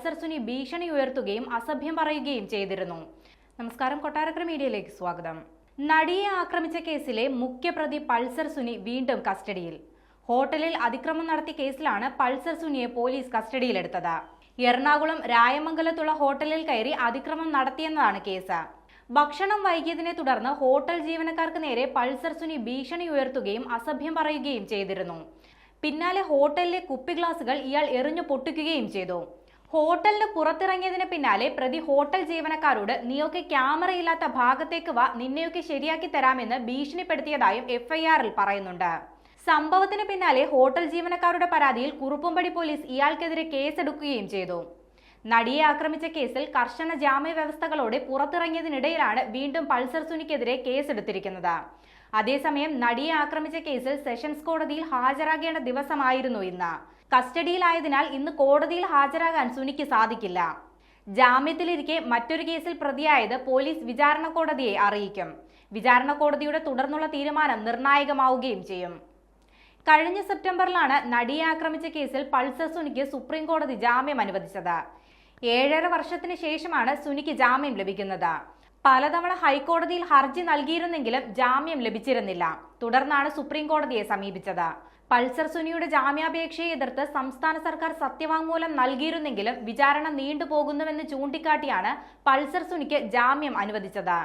Pulsar Suni ഭീഷണി ഉയർത്തുകയും അസഭ്യം പറയുകയും ചെയ്തിരുന്നു. നമസ്കാരം, കൊട്ടാരക്കര മീഡിയയിലേക്ക് സ്വാഗതം. നടിയെ ആക്രമിച്ച കേസിലെ മുഖ്യപ്രതി പൾസർ സുനി വീണ്ടും കസ്റ്റഡിയിൽ. ഹോട്ടലിൽ അതിക്രമം നടത്തിയ കേസിലാണ് പൾസർ സുനിയെ പോലീസ് കസ്റ്റഡിയിലെടുത്തത്. എറണാകുളം രായമംഗലത്തുള്ള ഹോട്ടലിൽ കയറി അതിക്രമം നടത്തിയെന്നതാണ് കേസ്. ഭക്ഷണം വൈകിയതിനെ തുടർന്ന് ഹോട്ടൽ ജീവനക്കാർക്ക് നേരെ പൾസർ സുനി ഭീഷണി ഉയർത്തുകയും അസഭ്യം പറയുകയും ചെയ്തിരുന്നു. പിന്നാലെ ഹോട്ടലിലെ കുപ്പി ഗ്ലാസുകൾ ഇയാൾ എറിഞ്ഞു പൊട്ടിക്കുകയും ചെയ്തു. ഹോട്ടലിന് പുറത്തിറങ്ങിയതിന് പിന്നാലെ പ്രതി ഹോട്ടൽ ജീവനക്കാരോട് "നീയൊക്കെ ക്യാമറയില്ലാത്ത ഭാഗത്തേക്ക് വാ, നിന്നെയൊക്കെ ശരിയാക്കി തരാമെന്ന് ഭീഷണിപ്പെടുത്തിയതായും എഫ്ഐആറിൽ പറയുന്നുണ്ട്. സംഭവത്തിന് പിന്നാലെ ഹോട്ടൽ ജീവനക്കാരുടെ പരാതിയിൽ കുറുപ്പുംപടി പോലീസ് ഇയാൾക്കെതിരെ കേസെടുക്കുകയും ചെയ്തു. നടിയെ ആക്രമിച്ച കേസിൽ കർശന ജാമ്യ വ്യവസ്ഥകളോടെ പുറത്തിറങ്ങിയതിനിടയിലാണ് വീണ്ടും പൾസർ സുനിക്കെതിരെ കേസെടുത്തിരിക്കുന്നത്. അതേസമയം നടിയെ ആക്രമിച്ച കേസിൽ സെഷൻസ് കോടതിയിൽ ഹാജരാകേണ്ട ദിവസമായിരുന്നു ഇന്ന്. കസ്റ്റഡിയിലായതിനാൽ ഇന്ന് കോടതിയിൽ ഹാജരാകാൻ സുനിക്ക് സാധിക്കില്ല. ജാമ്യത്തിലിരിക്കെ മറ്റൊരു കേസിൽ പ്രതിയായത് പോലീസ് വിചാരണ കോടതിയെ അറിയിക്കും. വിചാരണ കോടതിയുടെ തുടർന്നുള്ള തീരുമാനം നിർണായകമാവുകയും ചെയ്യും. കഴിഞ്ഞ സെപ്റ്റംബറിലാണ് നടിയെ ആക്രമിച്ച കേസിൽ പൾസർ സുനിക്ക് സുപ്രീം കോടതി ജാമ്യം അനുവദിച്ചത്. 7.5 വർഷത്തിന് ശേഷമാണ് സുനിക്ക് ജാമ്യം ലഭിക്കുന്നത്. പലതവണ ഹൈക്കോടതിയിൽ ഹർജി നൽകിയിരുന്നെങ്കിലും ജാമ്യം ലഭിച്ചിരുന്നില്ല. തുടർന്നാണ് സുപ്രീം കോടതിയെ സമീപിച്ചത്. പൾസർ സുനിയുടെ ജാമ്യാപേക്ഷയെ എതിർത്ത് സംസ്ഥാന സർക്കാർ സത്യവാങ്മൂലം നൽകിയിരുന്നെങ്കിലും വിചാരണ നീണ്ടുപോകുന്നുവെന്ന് ചൂണ്ടിക്കാട്ടിയാണ് പൾസർ സുനിക്ക് ജാമ്യം അനുവദിച്ചത്.